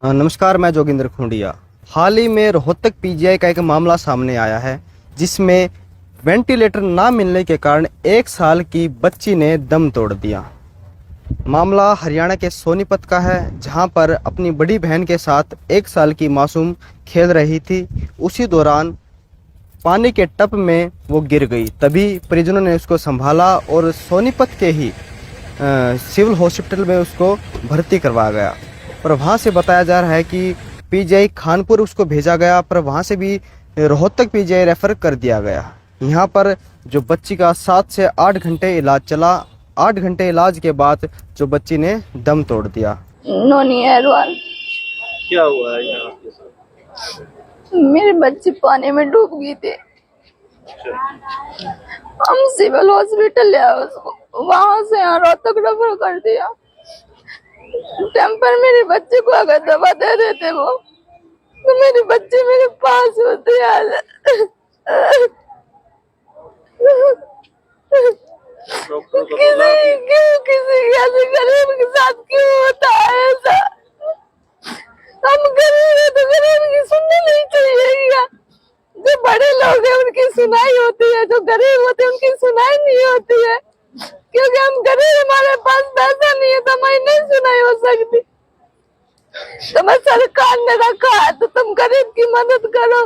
नमस्कार, मैं जोगिंदर खुंडिया। हाल ही में रोहतक पीजीआई का एक मामला सामने आया है जिसमें वेंटिलेटर ना मिलने के कारण 1 साल की बच्ची ने दम तोड़ दिया। मामला हरियाणा के सोनीपत का है, जहां पर अपनी बड़ी बहन के साथ 1 साल की मासूम खेल रही थी। उसी दौरान पानी के टब में वो गिर गई। तभी परिजनों ने उसको संभाला और सोनीपत के ही सिविल हॉस्पिटल में उसको भर्ती करवाया गया। पर वहाँ से बताया जा रहा है कि पीजीआई खानपुर उसको भेजा गया, पर वहाँ से भी रोहतक पीजीआई रेफर कर दिया गया। यहाँ पर जो बच्ची का 7 से 8 घंटे इलाज चला। 8 घंटे इलाज के बाद जो बच्ची ने दम तोड़ दिया। नोनी अहरवाल। क्या हुआ है यहाँ आपके साथ? मेरे बच्चे पानी में डूब गई थी। हम सिविल हॉस्पिटल ले आए उसको, वहां से यहाँ रोहतक रेफर कर दिया। टेम्पर मेरे बच्चे को अगर दवा दे देते वो, तो मेरे बच्चे मेरे पास होते यार। किसी ऐसे गरीब के साथ क्यों होता है ऐसा? हम गरीब है तो गरीब की सुननी नहीं चाहिए क्या? जो बड़े लोग हैं उनकी सुनाई होती है, जो गरीब होते हैं उनकी सुनाई नहीं होती है। क्योंकि हम गरीब, हमारे पास पैसा नहीं है तो हमारी नहीं सुनाई हो सकती। तुम्हें सरकार ने रखा है तो तुम गरीब की मदद करो।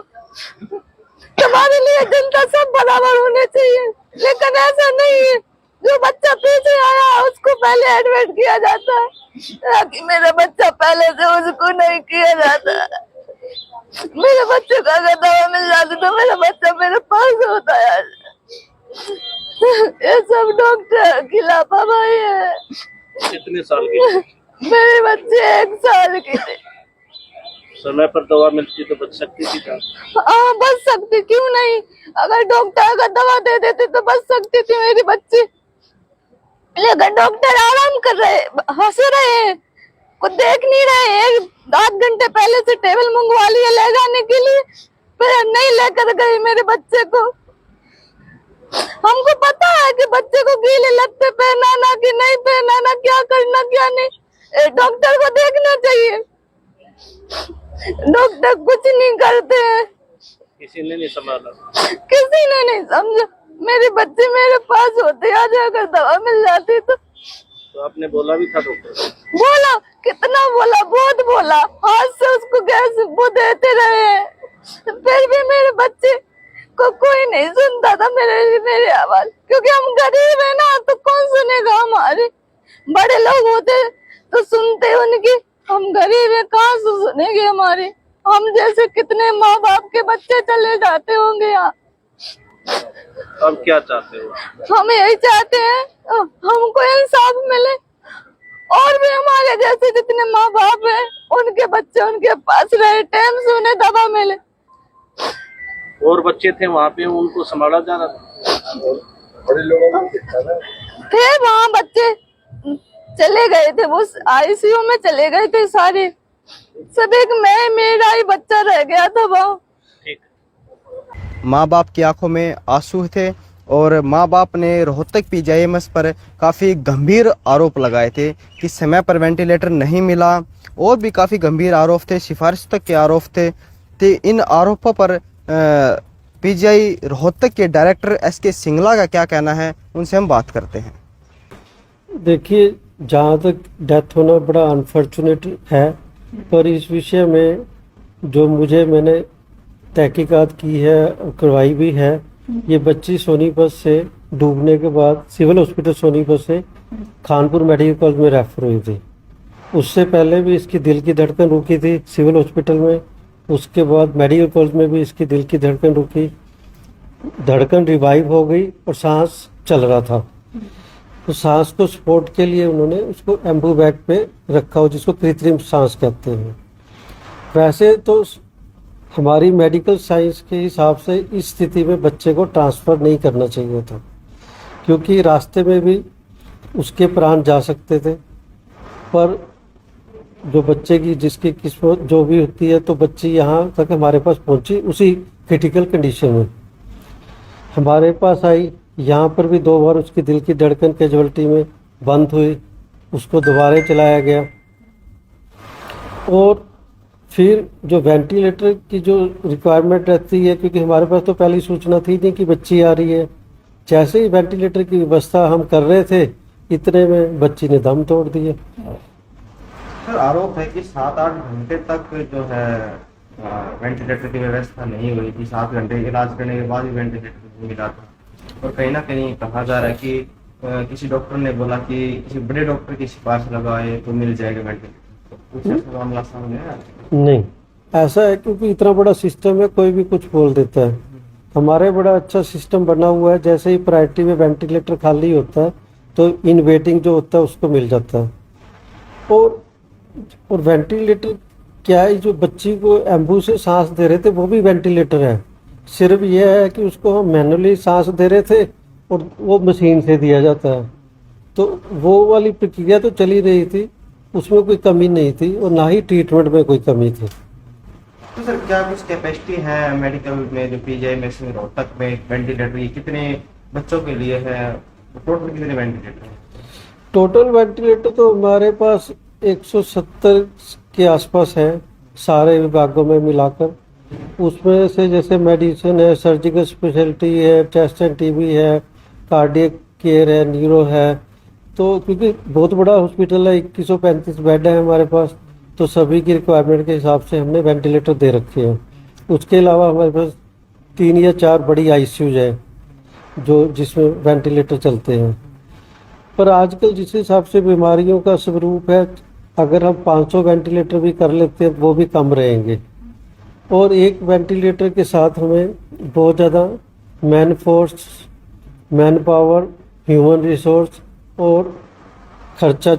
तुम्हारे लिए जनता सब बराबर होने चाहिए, लेकिन ऐसा नहीं है। जो बच्चा पीछे आया उसको पहले एडमिट किया जाता है, ताकि मेरा बच्चा पहले से उसको नहीं किया जाता। मेरे बच्चे को अगर दवा मिल जाती तो मेरा बच्चा मेरे पास होता है। ये सब डॉक्टर की लापरवाही है। कितने साल की? मेरे बच्चे 1 साल के थे। समय पर दवा मिलती तो बच सकती थी क्या? हाँ, बच सकती, क्यों नहीं। अगर डॉक्टर अगर दवा दे देते तो बच सकती थी मेरी बच्ची। लेकिन डॉक्टर आराम कर रहे, हंस रहे हैं, कुछ देख नहीं रहे। 8 घंटे पहले से टेबल मंगवा लिया ले जाने के लिए, फिर नहीं लेकर गए मेरे बच्चे को। हमको पता है कि बच्चे को गीले लत्ते पहनाना कि नहीं पहनाना, क्या करना क्या नहीं, डॉक्टर को देखना चाहिए। डॉक्टर कुछ नहीं करते हैं। किसी ने नहीं संभाला? किसी ने नहीं समझा। मेरे बच्चे मेरे पास होते, आज अगर दवा मिल जाती तो आपने बोला भी था डॉक्टर को? बोला, कितना बोला, बहुत बोला। हाथ से उसको गैस वो देते रहे, फिर भी मेरे बच्चे को कोई नहीं सुनता था मेरे आवाज। क्योंकि हम गरीब है ना, तो कौन सुनेगा हमारे? बड़े लोग होते तो सुनते उनकी, हम गरीब है कहाँ से सुनेंगे हमारे? हम जैसे कितने माँ बाप के बच्चे चले जाते होंगे यहाँ। अब क्या चाहते हो? हम यही चाहते हैं हमको इंसाफ मिले, और भी हमारे जैसे जितने माँ बाप हैं उनके बच्चे उनके पास रहे, टाइम से उन्हें दवा मिले। और बच्चे थे वहाँ पे, उनको संभाला जा रहा था? बड़े लोगों थे वहाँ बच्चे, चले गए थे, वो आईसीयू में चले गए थे सारे। सब एक मेरा ही बच्चा रह गया था वहाँ। माँ बाप की आंखों में आंसू थे और माँ बाप ने रोहतक पीजीआईएमएस पर काफ़ी गंभीर आरोप लगाए थे कि समय पर वेंटिलेटर नहीं मिला, और भी काफ़ी गंभीर आरोप थे, सिफारिश तक के आरोप थे। तो इन आरोपों पर पीजीआई रोहतक के डायरेक्टर एसके सिंगला का क्या कहना है, उनसे हम बात करते हैं। देखिए, जहाँ तक डेथ होना बड़ा अनफॉर्चुनेट है, पर इस विषय में जो मैंने तहकीकात की है, करवाई भी है। ये बच्ची सोनीपत से डूबने के बाद सिविल हॉस्पिटल सोनीपत से खानपुर मेडिकल कॉलेज में रेफर हुई थी। उससे पहले भी इसकी दिल की धड़कन रुकी थी सिविल हॉस्पिटल में, उसके बाद मेडिकल कॉलेज में भी इसकी दिल की धड़कन रुकी, धड़कन रिवाइव हो गई और सांस चल रहा था। तो सांस को सपोर्ट के लिए उन्होंने उसको एम्बू बैग पे रखा हो, जिसको कृत्रिम सांस कहते हैं। वैसे तो हमारी मेडिकल साइंस के हिसाब से इस स्थिति में बच्चे को ट्रांसफ़र नहीं करना चाहिए था, क्योंकि रास्ते में भी उसके प्राण जा सकते थे। पर जो बच्चे की जिसकी किस्मत जो भी होती है, तो बच्ची यहाँ तक हमारे पास पहुँची उसी क्रिटिकल कंडीशन में हमारे पास आई। यहाँ पर भी 2 बार उसकी दिल की धड़कन कैजुअल्टी में बंद हुई, उसको दोबारा चलाया गया। और फिर जो वेंटिलेटर की जो रिक्वायरमेंट रहती है, क्योंकि हमारे पास तो पहली सूचना थी नहीं कि बच्ची आ रही है, जैसे ही वेंटिलेटर की व्यवस्था हम कर रहे थे इतने में बच्ची ने दम तोड़ दिया। सर आरोप है कि 7-8 घंटे तक जो है वेंटिलेटर की व्यवस्था नहीं हुई थी। 7 घंटे इलाज करने के बाद ही वेंटिलेटर मिला था। और कहीं ना कहीं कहा जा रहा है कि किसी डॉक्टर ने बोला कि किसी बड़े डॉक्टर की सिफारिश लगाए तो मिल जाएगा वेंटिलेटर। कुछ ऐसा मामला सामने आया? नहीं, ऐसा है क्योंकि इतना बड़ा सिस्टम है, कोई भी कुछ बोल देता है। हमारे बड़ा अच्छा सिस्टम बना हुआ है, जैसे ही प्रायोरिटी में वेंटिलेटर खाली होता है तो इन वेटिंग जो होता है उसको मिल जाता है। और वेंटिलेटर क्या है, जो बच्ची को एम्बू से सांस दे रहे थे वो भी वेंटिलेटर है, सिर्फ यह है कि उसको हम मैनुअली सांस दे रहे थे और वो मशीन से दिया जाता है। तो वो वाली प्रक्रिया तो चली रही थी, उसमें कोई कमी नहीं थी और ना ही ट्रीटमेंट में कोई कमी थी। तो सर क्या कुछ कैपेसिटी है मेडिकल में, जो पीजीआई में से रोहतक में वेंटिलेटर ये कितने बच्चों के लिए है? टोटल कितने वेंटिलेटर है? टोटल वेंटिलेटर तो हमारे पास 170 के आसपास है सारे विभागों में मिलाकर। उसमें से जैसे मेडिसिन है, सर्जिकल स्पेशलिटी है, चेस्ट एंड टीबी है, कार्डियक केयर है, न्यूरो है। तो क्योंकि बहुत बड़ा हॉस्पिटल है, 2135 बेड है हमारे पास, तो सभी की रिक्वायरमेंट के हिसाब से हमने वेंटिलेटर दे रखे हैं। उसके अलावा हमारे पास 3 या 4 बड़ी आईसीयूज है जो जिसमें वेंटिलेटर चलते हैं। पर आजकल जिस हिसाब से बीमारियों का स्वरूप है, अगर हम 500 वेंटिलेटर भी कर लेते हैं वो भी कम रहेंगे। और एक वेंटिलेटर के साथ हमें बहुत ज़्यादा man force, man power, human resource और खर्चा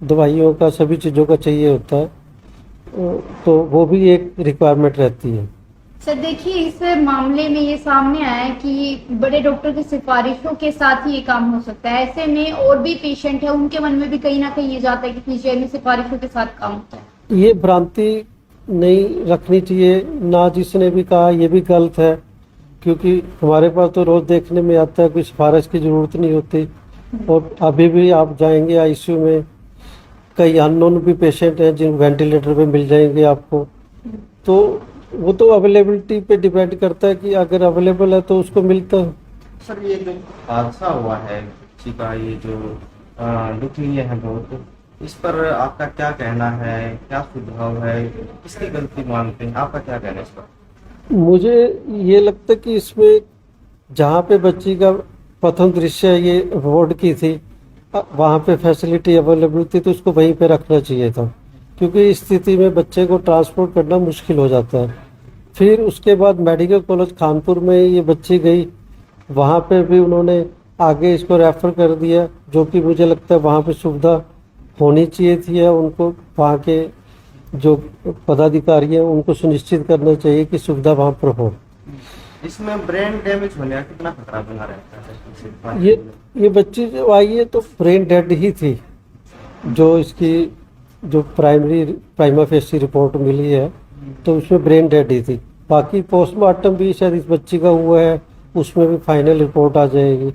दवाइयों का, सभी चीज़ों का चाहिए होता है, तो वो भी एक रिक्वायरमेंट रहती है। सर देखिए, इस मामले में ये सामने आया है कि बड़े डॉक्टर की सिफारिशों के साथ ही ये काम हो सकता है। ऐसे में और भी पेशेंट है, उनके मन में भी कहीं ना कहीं ये जाता है कि पीजीआई में सिफारिशों के साथ काम होता है। ये भ्रांति नहीं रखनी चाहिए, ना जिसने भी कहा ये भी गलत है, क्योंकि हमारे पास तो रोज देखने में आता है कोई सिफारिश की जरूरत नहीं होती। और अभी भी आप जाएंगे आईसीयू में, कई अननोन भी पेशेंट हैं जिन वेंटिलेटर पे मिल जाएंगे आपको। तो वो तो अवेलेबिलिटी पे डिपेंड करता है कि अगर अवेलेबल है तो उसको मिलता है। सर ये जो हादसा हुआ है बच्ची का, ये जो दुखनीय है बहुत, इस पर आपका क्या कहना है, क्या सुझाव है, किसकी गलती मानते हैं, आपका क्या कहना है इस पर? मुझे ये लगता है कि इसमें जहाँ पे बच्ची का प्रथम दृश्य ये वार्ड की थी, वहाँ पे फैसिलिटी अवेलेबल थी तो उसको वहीं पे रखना चाहिए था, क्योंकि इस स्थिति में बच्चे को ट्रांसपोर्ट करना मुश्किल हो जाता है। फिर उसके बाद मेडिकल कॉलेज कानपुर में ये बच्ची गई, वहाँ पे भी उन्होंने आगे इसको रेफ़र कर दिया, जो कि मुझे लगता है वहाँ पे सुविधा होनी चाहिए थी, या उनको वहाँ के जो पदाधिकारी हैं उनको सुनिश्चित करना चाहिए कि सुविधा वहाँ पर हो। इसमें ब्रेन डैमेज होने का कितना खतरा बना रहता है? ये बच्ची जो आई है तो ब्रेन डेड ही थी, जो इसकी जो प्राइमा फेसी रिपोर्ट मिली है तो उसमें ब्रेन डेड ही थी। बाकी पोस्टमार्टम भी शायद इस बच्ची का हुआ है, उसमें भी फाइनल रिपोर्ट आ जाएगी।